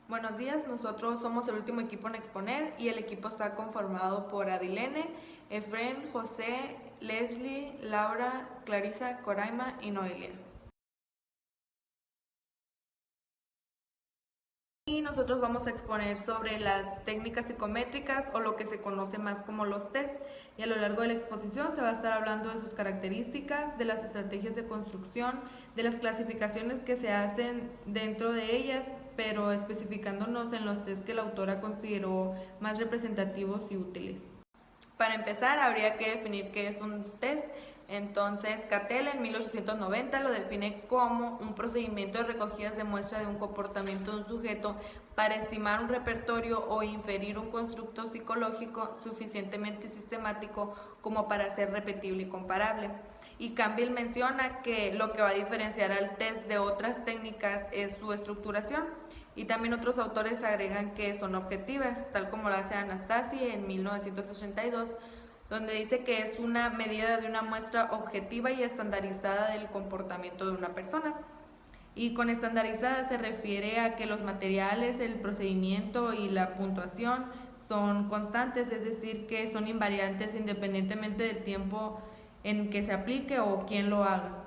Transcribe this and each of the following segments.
Buenos días, nosotros somos el último equipo en exponer y el equipo está conformado por Adilene, Efren, José, Leslie, Laura, Clarisa, Coraima y Noelia. Y nosotros vamos a exponer sobre las técnicas psicométricas o lo que se conoce más como los test. Y a lo largo de la exposición se va a estar hablando de sus características, de las estrategias de construcción, de las clasificaciones que se hacen dentro de ellas, pero especificándonos en los test que la autora consideró más representativos y útiles. Para empezar, habría que definir qué es un test. Entonces, Cattell en 1890 lo define como un procedimiento de recogidas de muestra de un comportamiento de un sujeto para estimar un repertorio o inferir un constructo psicológico suficientemente sistemático como para ser repetible y comparable. Y Campbell menciona que lo que va a diferenciar al test de otras técnicas es su estructuración. Y también otros autores agregan que son objetivas, tal como lo hace Anastasi en 1982, donde dice que es una medida de una muestra objetiva y estandarizada del comportamiento de una persona. Y con estandarizada se refiere a que los materiales, el procedimiento y la puntuación son constantes, es decir, que son invariantes independientemente del tiempo en que se aplique o quién lo haga.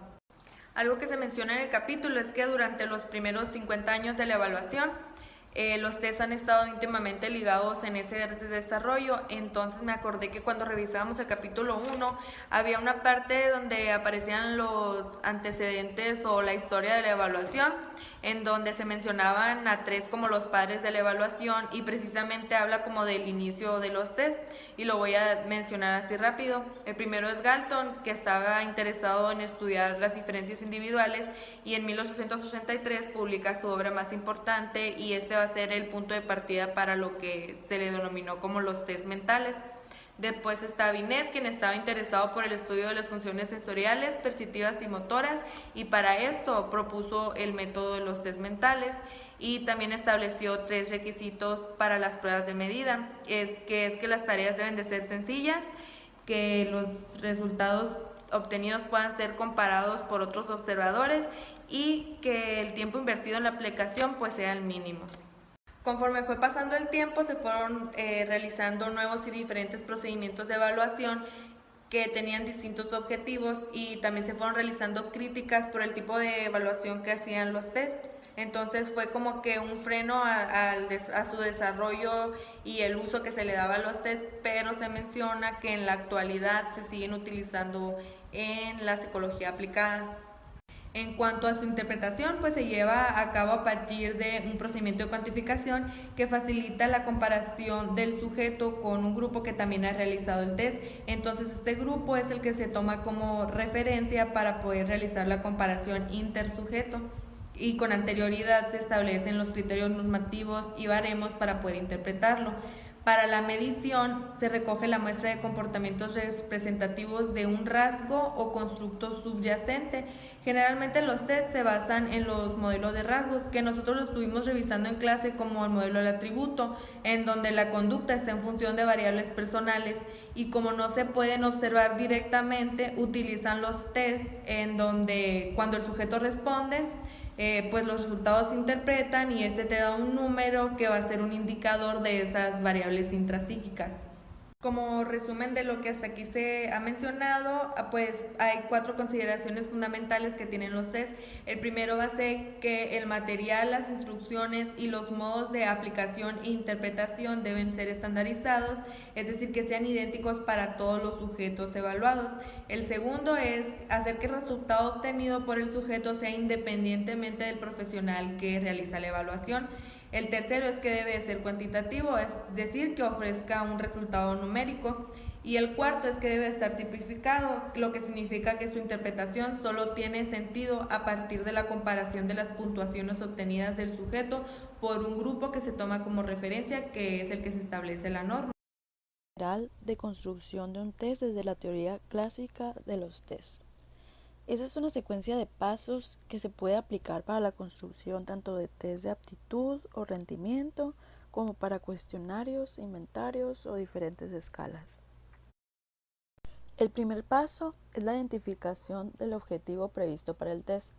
Algo que se menciona en el capítulo es que durante los primeros 50 años de la evaluación, los test han estado íntimamente ligados en ese desarrollo. Entonces me acordé que cuando revisábamos el capítulo 1 había una parte donde aparecían los antecedentes o la historia de la evaluación, en donde se mencionaban a tres como los padres de la evaluación y precisamente habla como del inicio de los test, y lo voy a mencionar así rápido. El primero es Galton, que estaba interesado en estudiar las diferencias individuales, y en 1883 publica su obra más importante, y este va a ser el punto de partida para lo que se le denominó como los test mentales. Después está Binet, quien estaba interesado por el estudio de las funciones sensoriales, perceptivas y motoras, y para esto propuso el método de los test mentales, y también estableció 3 requisitos para las pruebas de medida. Es que las tareas deben de ser sencillas, que los resultados obtenidos puedan ser comparados por otros observadores y que el tiempo invertido en la aplicación pues sea el mínimo. Conforme fue pasando el tiempo, se fueron realizando nuevos y diferentes procedimientos de evaluación que tenían distintos objetivos, y también se fueron realizando críticas por el tipo de evaluación que hacían los test. Entonces fue como que un freno a su desarrollo y el uso que se le daba a los test, pero se menciona que en la actualidad se siguen utilizando en la psicología aplicada. En cuanto a su interpretación, pues se lleva a cabo a partir de un procedimiento de cuantificación que facilita la comparación del sujeto con un grupo que también ha realizado el test. Entonces este grupo es el que se toma como referencia para poder realizar la comparación intersujeto, y con anterioridad se establecen los criterios normativos y baremos para poder interpretarlo. Para la medición se recoge la muestra de comportamientos representativos de un rasgo o constructo subyacente. Generalmente los test se basan en los modelos de rasgos, que nosotros los estuvimos revisando en clase como el modelo del atributo, en donde la conducta está en función de variables personales, y como no se pueden observar directamente, utilizan los test en donde cuando el sujeto responde, pues los resultados se interpretan y este te da un número que va a ser un indicador de esas variables intrapsíquicas. Como resumen de lo que hasta aquí se ha mencionado, pues hay 4 consideraciones fundamentales que tienen los test. El primero va a ser que el material, las instrucciones y los modos de aplicación e interpretación deben ser estandarizados, es decir, que sean idénticos para todos los sujetos evaluados. El segundo es hacer que el resultado obtenido por el sujeto sea independientemente del profesional que realiza la evaluación. El tercero es que debe ser cuantitativo, es decir, que ofrezca un resultado numérico. Y el cuarto es que debe estar tipificado, lo que significa que su interpretación solo tiene sentido a partir de la comparación de las puntuaciones obtenidas del sujeto por un grupo que se toma como referencia, que es el que se establece la norma. General de construcción de un test desde la teoría clásica de los tests. Esa es una secuencia de pasos que se puede aplicar para la construcción tanto de test de aptitud o rendimiento como para cuestionarios, inventarios o diferentes escalas. El primer paso es la identificación del objetivo previsto para el test.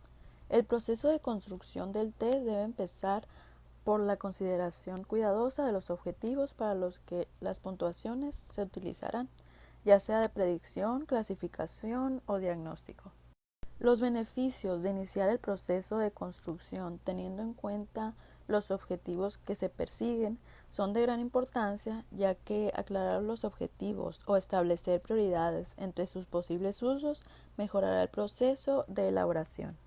El proceso de construcción del test debe empezar por la consideración cuidadosa de los objetivos para los que las puntuaciones se utilizarán, ya sea de predicción, clasificación o diagnóstico. Los beneficios de iniciar el proceso de construcción teniendo en cuenta los objetivos que se persiguen son de gran importancia, ya que aclarar los objetivos o establecer prioridades entre sus posibles usos mejorará el proceso de elaboración.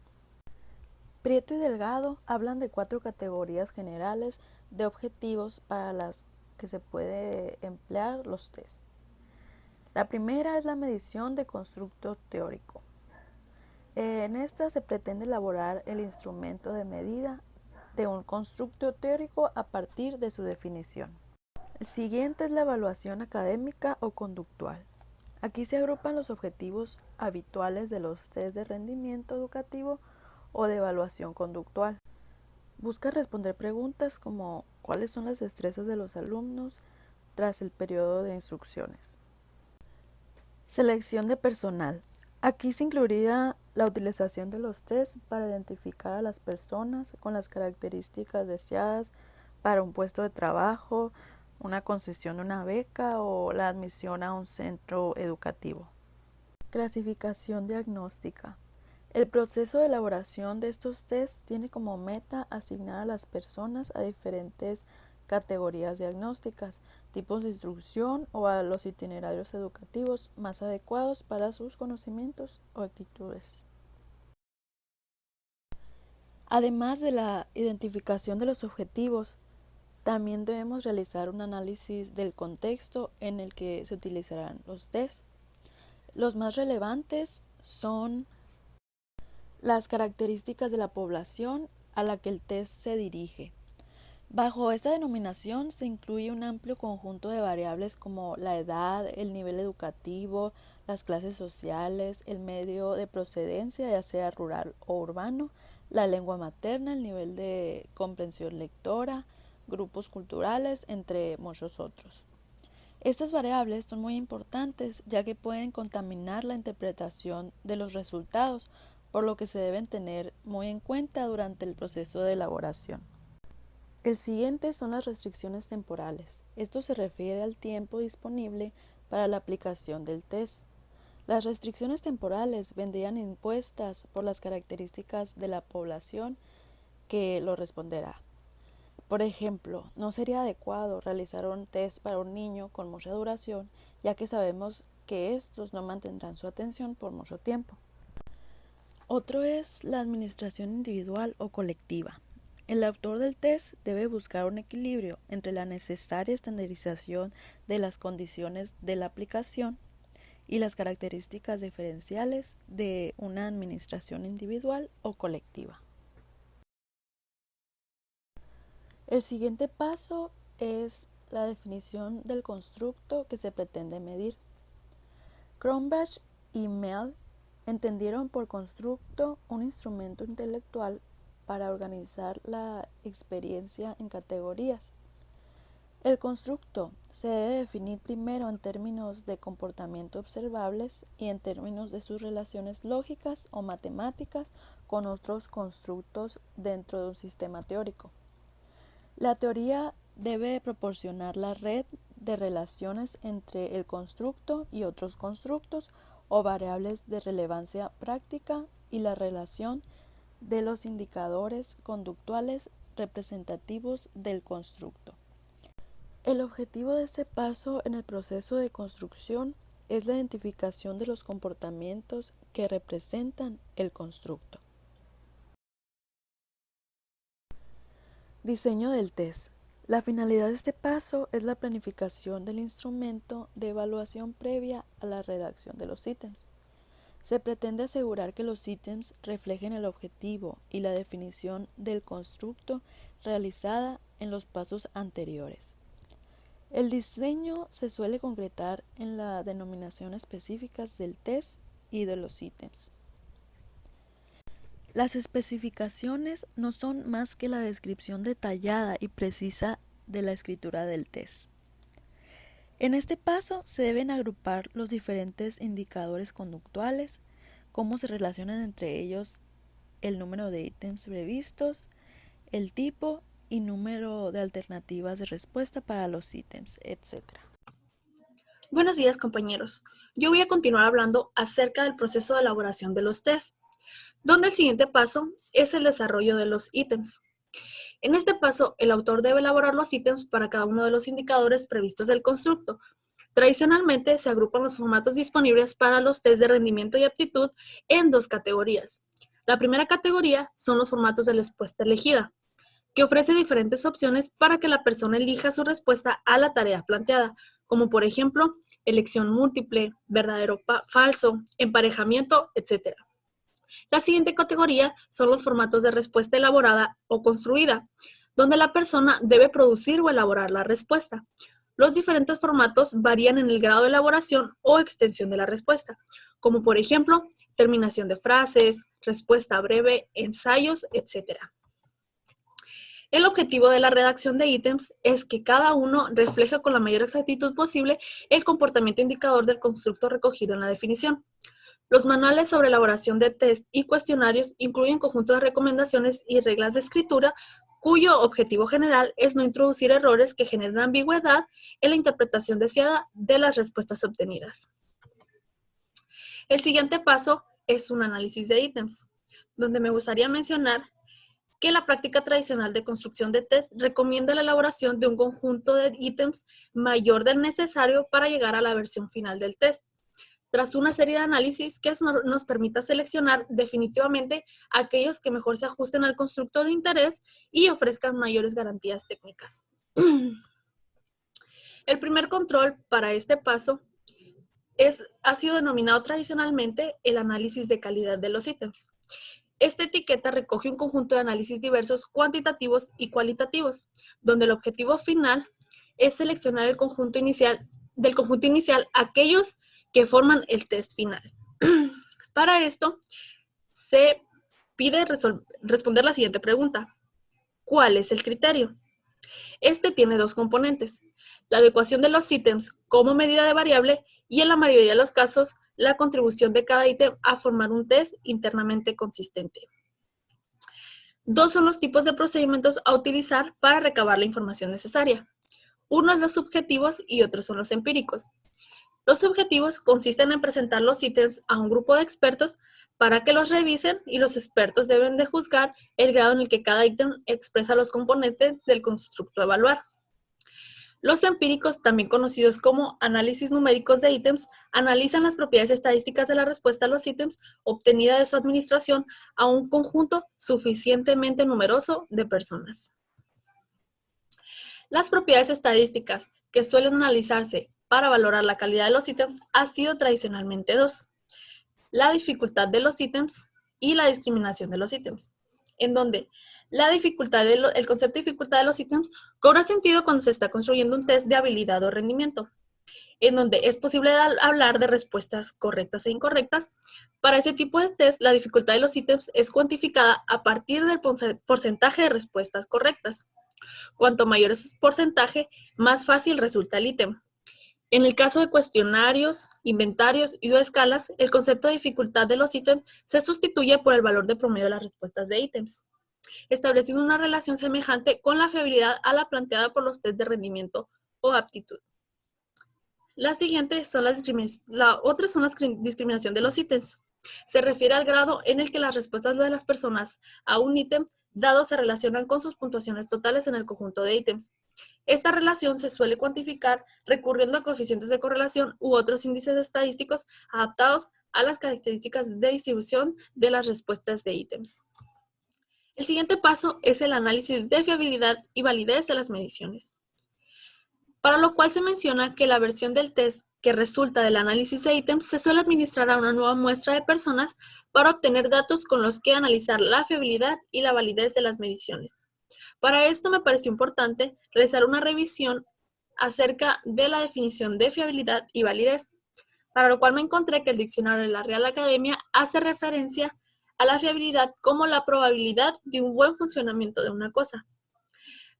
Prieto y Delgado hablan de 4 categorías generales de objetivos para las que se puede emplear los test. La primera es la medición de constructo teórico. En esta se pretende elaborar el instrumento de medida de un constructo teórico a partir de su definición. El siguiente es la evaluación académica o conductual. Aquí se agrupan los objetivos habituales de los test de rendimiento educativo o de evaluación conductual. Busca responder preguntas como ¿cuáles son las destrezas de los alumnos tras el periodo de instrucciones? Selección de personal. Aquí se incluiría la utilización de los test para identificar a las personas con las características deseadas para un puesto de trabajo, una concesión de una beca o la admisión a un centro educativo. Clasificación diagnóstica. El proceso de elaboración de estos tests tiene como meta asignar a las personas a diferentes categorías diagnósticas, tipos de instrucción o a los itinerarios educativos más adecuados para sus conocimientos o actitudes. Además de la identificación de los objetivos, también debemos realizar un análisis del contexto en el que se utilizarán los tests. Los más relevantes son las características de la población a la que el test se dirige. Bajo esta denominación se incluye un amplio conjunto de variables como la edad, el nivel educativo, las clases sociales, el medio de procedencia, ya sea rural o urbano, la lengua materna, el nivel de comprensión lectora, grupos culturales, entre muchos otros. Estas variables son muy importantes ya que pueden contaminar la interpretación de los resultados, por lo que se deben tener muy en cuenta durante el proceso de elaboración. El siguiente son las restricciones temporales. Esto se refiere al tiempo disponible para la aplicación del test. Las restricciones temporales vendrían impuestas por las características de la población que lo responderá. Por ejemplo, no sería adecuado realizar un test para un niño con mucha duración, ya que sabemos que estos no mantendrán su atención por mucho tiempo. Otro es la administración individual o colectiva. El autor del test debe buscar un equilibrio entre la necesaria estandarización de las condiciones de la aplicación y las características diferenciales de una administración individual o colectiva. El siguiente paso es la definición del constructo que se pretende medir. Cronbach y Mell entendieron por constructo un instrumento intelectual para organizar la experiencia en categorías. El constructo se debe definir primero en términos de comportamiento observables y en términos de sus relaciones lógicas o matemáticas con otros constructos dentro de un sistema teórico. La teoría debe proporcionar la red de relaciones entre el constructo y otros constructos o variables de relevancia práctica y la relación de los indicadores conductuales representativos del constructo. El objetivo de este paso en el proceso de construcción es la identificación de los comportamientos que representan el constructo. Diseño del test. La finalidad de este paso es la planificación del instrumento de evaluación previa a la redacción de los ítems. Se pretende asegurar que los ítems reflejen el objetivo y la definición del constructo realizada en los pasos anteriores. El diseño se suele concretar en la denominación específicas del test y de los ítems. Las especificaciones no son más que la descripción detallada y precisa de la escritura del test. En este paso se deben agrupar los diferentes indicadores conductuales, cómo se relacionan entre ellos el número de ítems previstos, el tipo y número de alternativas de respuesta para los ítems, etc. Buenos días, compañeros. Yo voy a continuar hablando acerca del proceso de elaboración de los tests, donde el siguiente paso es el desarrollo de los ítems. En este paso, el autor debe elaborar los ítems para cada uno de los indicadores previstos del constructo. Tradicionalmente, se agrupan los formatos disponibles para los tests de rendimiento y aptitud en dos categorías. La primera categoría son los formatos de respuesta elegida, que ofrece diferentes opciones para que la persona elija su respuesta a la tarea planteada, como por ejemplo, elección múltiple, verdadero falso, emparejamiento, etc. La siguiente categoría son los formatos de respuesta elaborada o construida, donde la persona debe producir o elaborar la respuesta. Los diferentes formatos varían en el grado de elaboración o extensión de la respuesta, como por ejemplo, terminación de frases, respuesta breve, ensayos, etc. El objetivo de la redacción de ítems es que cada uno refleje con la mayor exactitud posible el comportamiento indicador del constructo recogido en la definición. Los manuales sobre elaboración de test y cuestionarios incluyen conjuntos de recomendaciones y reglas de escritura cuyo objetivo general es no introducir errores que generen ambigüedad en la interpretación deseada de las respuestas obtenidas. El siguiente paso es un análisis de ítems, donde me gustaría mencionar que la práctica tradicional de construcción de test recomienda la elaboración de un conjunto de ítems mayor del necesario para llegar a la versión final del test, tras una serie de análisis que nos permita seleccionar definitivamente aquellos que mejor se ajusten al constructo de interés y ofrezcan mayores garantías técnicas. El primer control para este paso ha sido denominado tradicionalmente el análisis de calidad de los ítems. Esta etiqueta recoge un conjunto de análisis diversos cuantitativos y cualitativos, donde el objetivo final es seleccionar del conjunto inicial aquellos que forman el test final. Para esto, se pide responder la siguiente pregunta. ¿Cuál es el criterio? Este tiene dos componentes: la adecuación de los ítems como medida de variable y, en la mayoría de los casos, la contribución de cada ítem a formar un test internamente consistente. Dos son los tipos de procedimientos a utilizar para recabar la información necesaria. Uno es los subjetivos y otros son los empíricos. Los subjetivos consisten en presentar los ítems a un grupo de expertos para que los revisen, y los expertos deben de juzgar el grado en el que cada ítem expresa los componentes del constructo a evaluar. Los empíricos, también conocidos como análisis numéricos de ítems, analizan las propiedades estadísticas de la respuesta a los ítems obtenida de su administración a un conjunto suficientemente numeroso de personas. Las propiedades estadísticas que suelen analizarse para valorar la calidad de los ítems ha sido tradicionalmente dos: la dificultad de los ítems y la discriminación de los ítems, en donde el concepto de dificultad de los ítems cobra sentido cuando se está construyendo un test de habilidad o rendimiento, en donde es posible hablar de respuestas correctas e incorrectas. Para ese tipo de test, la dificultad de los ítems es cuantificada a partir del porcentaje de respuestas correctas. Cuanto mayor es ese porcentaje, más fácil resulta el ítem. En el caso de cuestionarios, inventarios y o escalas, el concepto de dificultad de los ítems se sustituye por el valor de promedio de las respuestas de ítems, estableciendo una relación semejante con la fiabilidad a la planteada por los test de rendimiento o aptitud. La otra son las discriminación de los ítems. Se refiere al grado en el que las respuestas de las personas a un ítem dado se relacionan con sus puntuaciones totales en el conjunto de ítems. Esta relación se suele cuantificar recurriendo a coeficientes de correlación u otros índices estadísticos adaptados a las características de distribución de las respuestas de ítems. El siguiente paso es el análisis de fiabilidad y validez de las mediciones, para lo cual se menciona que la versión del test que resulta del análisis de ítems se suele administrar a una nueva muestra de personas para obtener datos con los que analizar la fiabilidad y la validez de las mediciones. Para esto me pareció importante realizar una revisión acerca de la definición de fiabilidad y validez, para lo cual me encontré que el diccionario de la Real Academia hace referencia a la fiabilidad como la probabilidad de un buen funcionamiento de una cosa.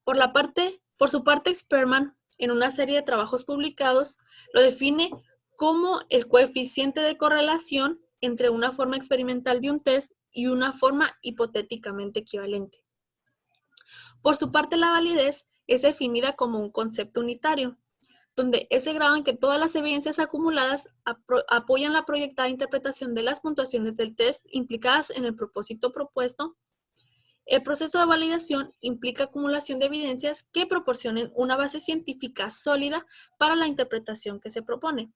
Por su parte, Sperman, en una serie de trabajos publicados, lo define como el coeficiente de correlación entre una forma experimental de un test y una forma hipotéticamente equivalente. Por su parte, la validez es definida como un concepto unitario, donde es el grado en que todas las evidencias acumuladas apoyan la proyectada interpretación de las puntuaciones del test implicadas en el propósito propuesto. El proceso de validación implica acumulación de evidencias que proporcionen una base científica sólida para la interpretación que se propone.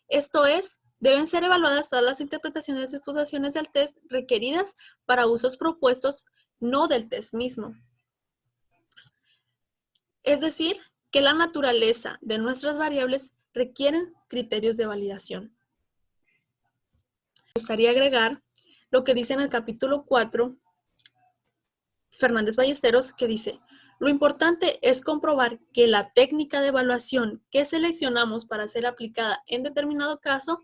Esto es, deben ser evaluadas todas las interpretaciones de puntuaciones del test requeridas para usos propuestos, no del test mismo. Es decir, que la naturaleza de nuestras variables requieren criterios de validación. Me gustaría agregar lo que dice en el capítulo 4, Fernández Ballesteros, que dice: lo importante es comprobar que la técnica de evaluación que seleccionamos para ser aplicada en determinado caso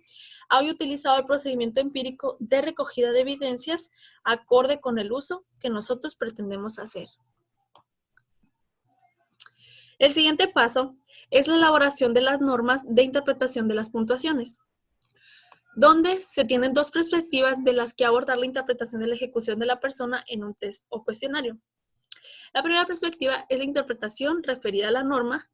haya utilizado el procedimiento empírico de recogida de evidencias acorde con el uso que nosotros pretendemos hacer. El siguiente paso es la elaboración de las normas de interpretación de las puntuaciones, donde se tienen dos perspectivas de las que abordar la interpretación de la ejecución de la persona en un test o cuestionario. La primera perspectiva es la interpretación referida a la norma,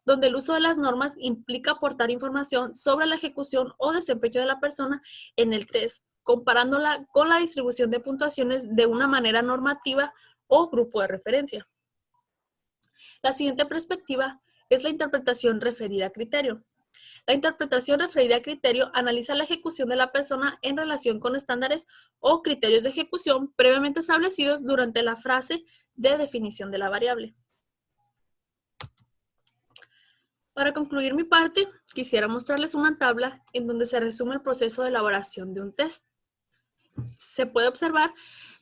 donde el uso de las normas implica aportar información sobre la ejecución o desempeño de la persona en el test, comparándola con la distribución de puntuaciones de una manera normativa o grupo de referencia. La siguiente perspectiva es la interpretación referida a criterio. La interpretación referida a criterio analiza la ejecución de la persona en relación con estándares o criterios de ejecución previamente establecidos durante la fase de definición de la variable. Para concluir mi parte, quisiera mostrarles una tabla en donde se resume el proceso de elaboración de un test. Se puede observar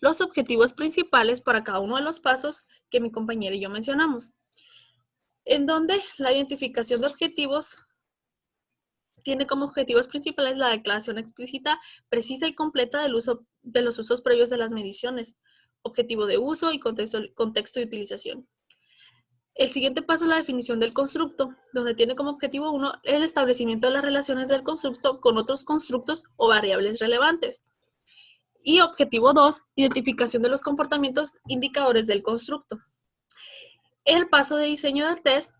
los objetivos principales para cada uno de los pasos que mi compañera y yo mencionamos, en donde la identificación de objetivos tiene como objetivos principales la declaración explícita, precisa y completa del uso de los usos previos de las mediciones, objetivo de uso y contexto de utilización. El siguiente paso es la definición del constructo, donde tiene como objetivo 1 el establecimiento de las relaciones del constructo con otros constructos o variables relevantes. Y objetivo 2, identificación de los comportamientos indicadores del constructo. El paso de diseño del test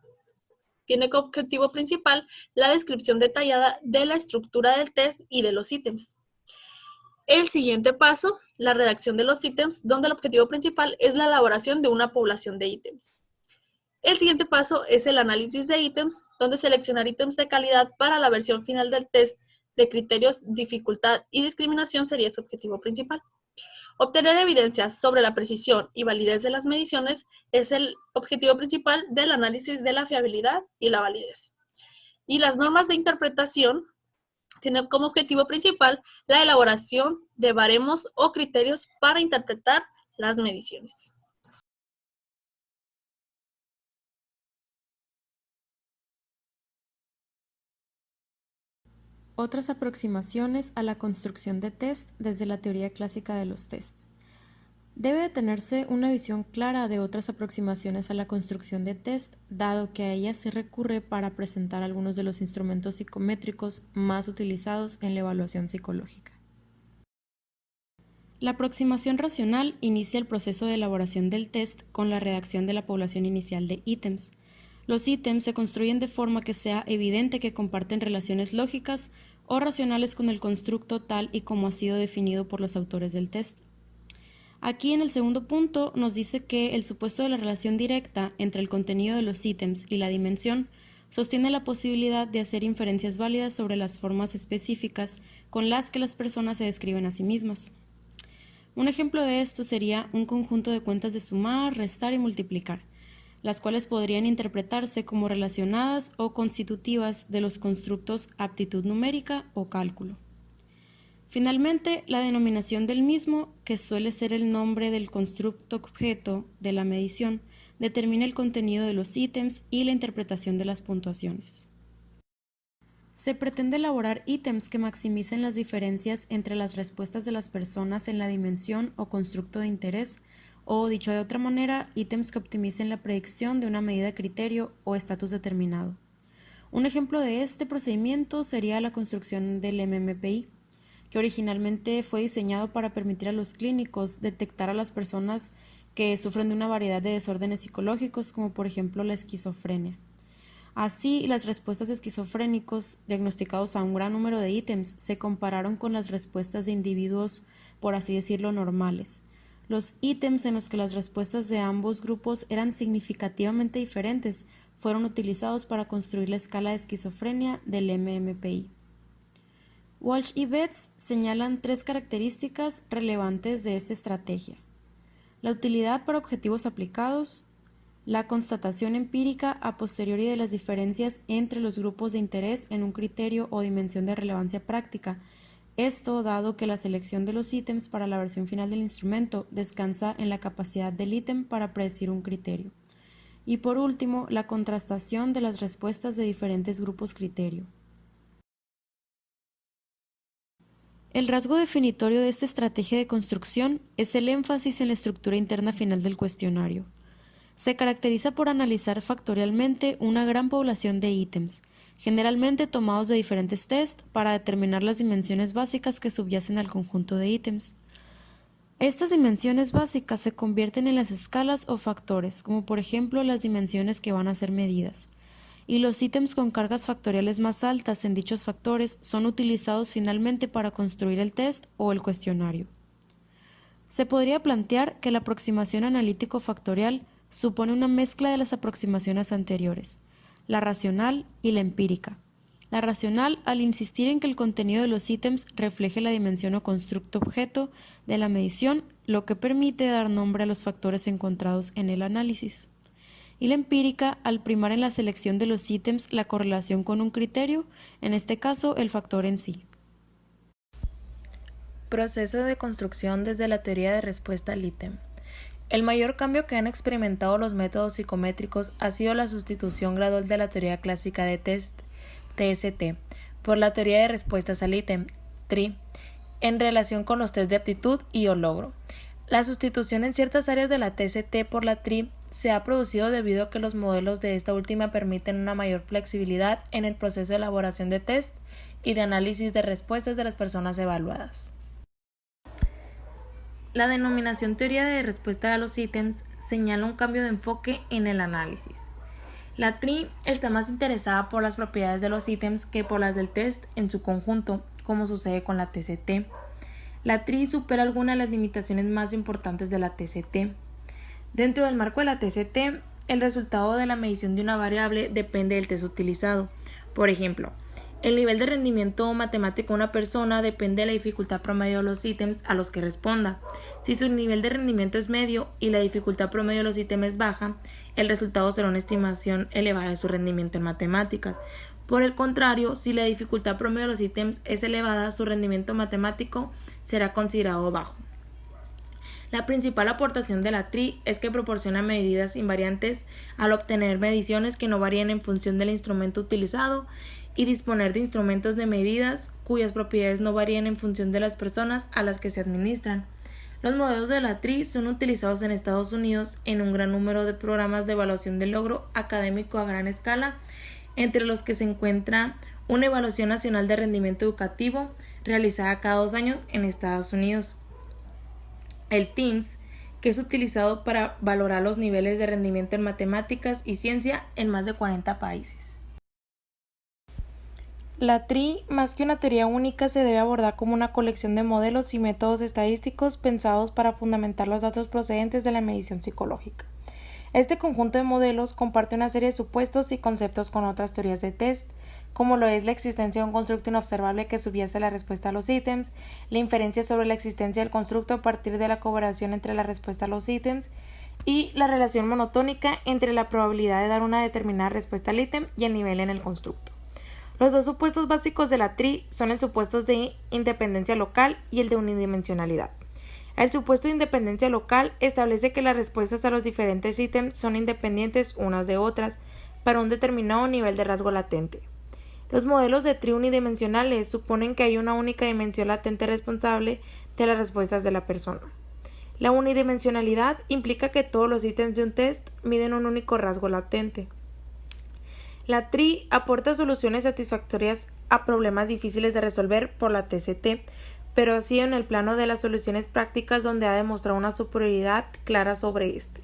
tiene como objetivo principal la descripción detallada de la estructura del test y de los ítems. El siguiente paso, la redacción de los ítems, donde el objetivo principal es la elaboración de una población de ítems. El siguiente paso es el análisis de ítems, donde seleccionar ítems de calidad para la versión final del test de criterios, dificultad y discriminación sería su objetivo principal. Obtener evidencias sobre la precisión y validez de las mediciones es el objetivo principal del análisis de la fiabilidad y la validez. Y las normas de interpretación tienen como objetivo principal la elaboración de baremos o criterios para interpretar las mediciones. Otras aproximaciones a la construcción de test desde la teoría clásica de los tests. Debe de tenerse una visión clara de otras aproximaciones a la construcción de test, dado que a ellas se recurre para presentar algunos de los instrumentos psicométricos más utilizados en la evaluación psicológica. La aproximación racional inicia el proceso de elaboración del test con la redacción de la población inicial de ítems. Los ítems se construyen de forma que sea evidente que comparten relaciones lógicas o racionales con el constructo tal y como ha sido definido por los autores del test. Aquí en el segundo punto nos dice que el supuesto de la relación directa entre el contenido de los ítems y la dimensión sostiene la posibilidad de hacer inferencias válidas sobre las formas específicas con las que las personas se describen a sí mismas. Un ejemplo de esto sería un conjunto de cuentas de sumar, restar y multiplicar, las cuales podrían interpretarse como relacionadas o constitutivas de los constructos aptitud numérica o cálculo. Finalmente, la denominación del mismo, que suele ser el nombre del constructo objeto de la medición, determina el contenido de los ítems y la interpretación de las puntuaciones. Se pretende elaborar ítems que maximicen las diferencias entre las respuestas de las personas en la dimensión o constructo de interés, o, dicho de otra manera, ítems que optimicen la predicción de una medida criterio o estatus determinado. Un ejemplo de este procedimiento sería la construcción del MMPI, que originalmente fue diseñado para permitir a los clínicos detectar a las personas que sufren de una variedad de desórdenes psicológicos, como por ejemplo la esquizofrenia. Así, las respuestas de esquizofrénicos diagnosticados a un gran número de ítems se compararon con las respuestas de individuos, por así decirlo, normales. Los ítems en los que las respuestas de ambos grupos eran significativamente diferentes fueron utilizados para construir la escala de esquizofrenia del MMPI. Walsh y Betts señalan 3 características relevantes de esta estrategia: la utilidad para objetivos aplicados, la constatación empírica a posteriori de las diferencias entre los grupos de interés en un criterio o dimensión de relevancia práctica, esto dado que la selección de los ítems para la versión final del instrumento descansa en la capacidad del ítem para predecir un criterio. Y por último, la contrastación de las respuestas de diferentes grupos criterio. El rasgo definitorio de esta estrategia de construcción es el énfasis en la estructura interna final del cuestionario. Se caracteriza por analizar factorialmente una gran población de ítems, generalmente tomados de diferentes tests para determinar las dimensiones básicas que subyacen al conjunto de ítems. Estas dimensiones básicas se convierten en las escalas o factores, como por ejemplo las dimensiones que van a ser medidas, y los ítems con cargas factoriales más altas en dichos factores son utilizados finalmente para construir el test o el cuestionario. Se podría plantear que la aproximación analítico-factorial supone una mezcla de las aproximaciones anteriores, la racional y la empírica. La racional al insistir en que el contenido de los ítems refleje la dimensión o constructo objeto de la medición, lo que permite dar nombre a los factores encontrados en el análisis. Y la empírica al primar en la selección de los ítems la correlación con un criterio, en este caso el factor en sí. Proceso de construcción desde la teoría de respuesta al ítem. El mayor cambio que han experimentado los métodos psicométricos ha sido la sustitución gradual de la teoría clásica de test, TST, por la teoría de respuestas al ítem, TRI, en relación con los test de aptitud y o logro. La sustitución en ciertas áreas de la TST por la TRI se ha producido debido a que los modelos de esta última permiten una mayor flexibilidad en el proceso de elaboración de test y de análisis de respuestas de las personas evaluadas. La denominación teoría de respuesta a los ítems señala un cambio de enfoque en el análisis. La TRI está más interesada por las propiedades de los ítems que por las del test en su conjunto, como sucede con la TCT. La TRI supera algunas de las limitaciones más importantes de la TCT. Dentro del marco de la TCT, el resultado de la medición de una variable depende del test utilizado. Por ejemplo, el nivel de rendimiento matemático de una persona depende de la dificultad promedio de los ítems a los que responda. Si su nivel de rendimiento es medio y la dificultad promedio de los ítems es baja, el resultado será una estimación elevada de su rendimiento en matemáticas. Por el contrario, si la dificultad promedio de los ítems es elevada, su rendimiento matemático será considerado bajo. La principal aportación de la TRI es que proporciona medidas invariantes al obtener mediciones que no varían en función del instrumento utilizado y disponer de instrumentos de medidas cuyas propiedades no varían en función de las personas a las que se administran. Los modelos de la TRI son utilizados en Estados Unidos en un gran número de programas de evaluación del logro académico a gran escala, entre los que se encuentra una evaluación nacional de rendimiento educativo realizada cada 2 años en Estados Unidos. El TIMSS, que es utilizado para valorar los niveles de rendimiento en matemáticas y ciencia en más de 40 países. La TRI, más que una teoría única, se debe abordar como una colección de modelos y métodos estadísticos pensados para fundamentar los datos procedentes de la medición psicológica. Este conjunto de modelos comparte una serie de supuestos y conceptos con otras teorías de test, como lo es la existencia de un constructo inobservable que subyace la respuesta a los ítems, la inferencia sobre la existencia del constructo a partir de la correlación entre la respuesta a los ítems y la relación monotónica entre la probabilidad de dar una determinada respuesta al ítem y el nivel en el constructo. Los dos supuestos básicos de la TRI son el supuesto de independencia local y el de unidimensionalidad. El supuesto de independencia local establece que las respuestas a los diferentes ítems son independientes unas de otras para un determinado nivel de rasgo latente. Los modelos de TRI unidimensionales suponen que hay una única dimensión latente responsable de las respuestas de la persona. La unidimensionalidad implica que todos los ítems de un test miden un único rasgo latente. La TRI aporta soluciones satisfactorias a problemas difíciles de resolver por la TCT, pero ha sido en el plano de las soluciones prácticas donde ha demostrado una superioridad clara sobre este.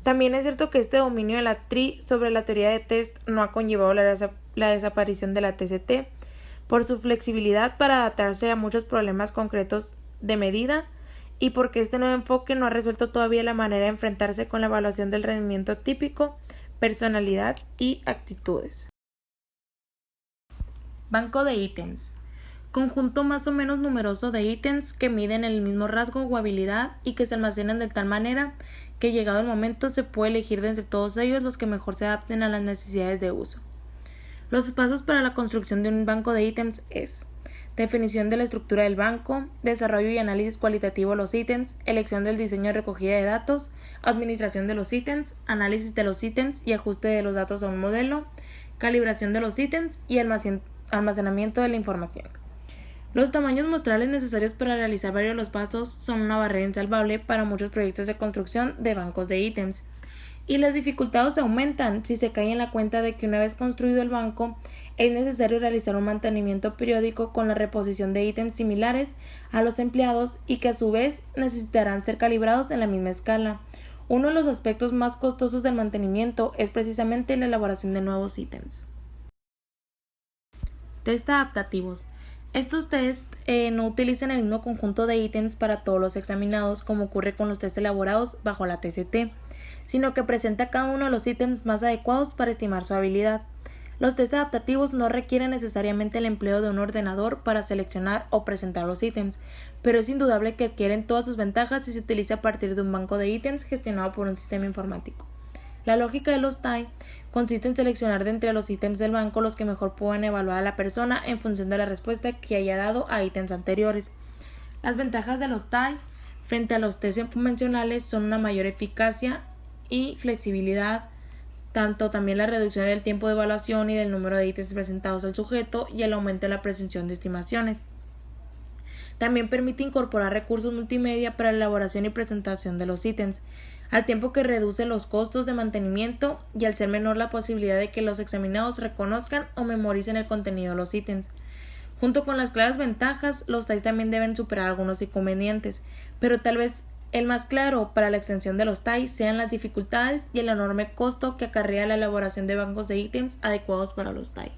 También es cierto que este dominio de la TRI sobre la teoría de test no ha conllevado la desaparición de la TCT por su flexibilidad para adaptarse a muchos problemas concretos de medida y porque este nuevo enfoque no ha resuelto todavía la manera de enfrentarse con la evaluación del rendimiento típico, personalidad y actitudes. Banco de ítems. Conjunto más o menos numeroso de ítems que miden el mismo rasgo o habilidad y que se almacenan de tal manera que llegado el momento se puede elegir de entre todos ellos los que mejor se adapten a las necesidades de uso. Los pasos para la construcción de un banco de ítems es: definición de la estructura del banco, desarrollo y análisis cualitativo de los ítems, elección del diseño y recogida de datos, administración de los ítems, análisis de los ítems y ajuste de los datos a un modelo, calibración de los ítems y almacenamiento de la información. Los tamaños muestrales necesarios para realizar varios de los pasos son una barrera insalvable para muchos proyectos de construcción de bancos de ítems. Y las dificultades aumentan si se cae en la cuenta de que una vez construido el banco, es necesario realizar un mantenimiento periódico con la reposición de ítems similares a los empleados y que a su vez necesitarán ser calibrados en la misma escala. Uno de los aspectos más costosos del mantenimiento es precisamente la elaboración de nuevos ítems. Test adaptativos. Estos tests no utilizan el mismo conjunto de ítems para todos los examinados como ocurre con los tests elaborados bajo la TCT, sino que presenta cada uno de los ítems más adecuados para estimar su habilidad. Los test adaptativos no requieren necesariamente el empleo de un ordenador para seleccionar o presentar los ítems, pero es indudable que adquieren todas sus ventajas si se utiliza a partir de un banco de ítems gestionado por un sistema informático. La lógica de los TAI consiste en seleccionar de entre los ítems del banco los que mejor puedan evaluar a la persona en función de la respuesta que haya dado a ítems anteriores. Las ventajas de los TAI frente a los test convencionales son una mayor eficacia y flexibilidad, tanto también la reducción del tiempo de evaluación y del número de ítems presentados al sujeto y el aumento de la precisión de estimaciones. También permite incorporar recursos multimedia para la elaboración y presentación de los ítems, al tiempo que reduce los costos de mantenimiento y al ser menor la posibilidad de que los examinados reconozcan o memoricen el contenido de los ítems. Junto con las claras ventajas, los TAI también deben superar algunos inconvenientes, pero tal vez el más claro para la extensión de los TAI sean las dificultades y el enorme costo que acarrea la elaboración de bancos de ítems adecuados para los TAI.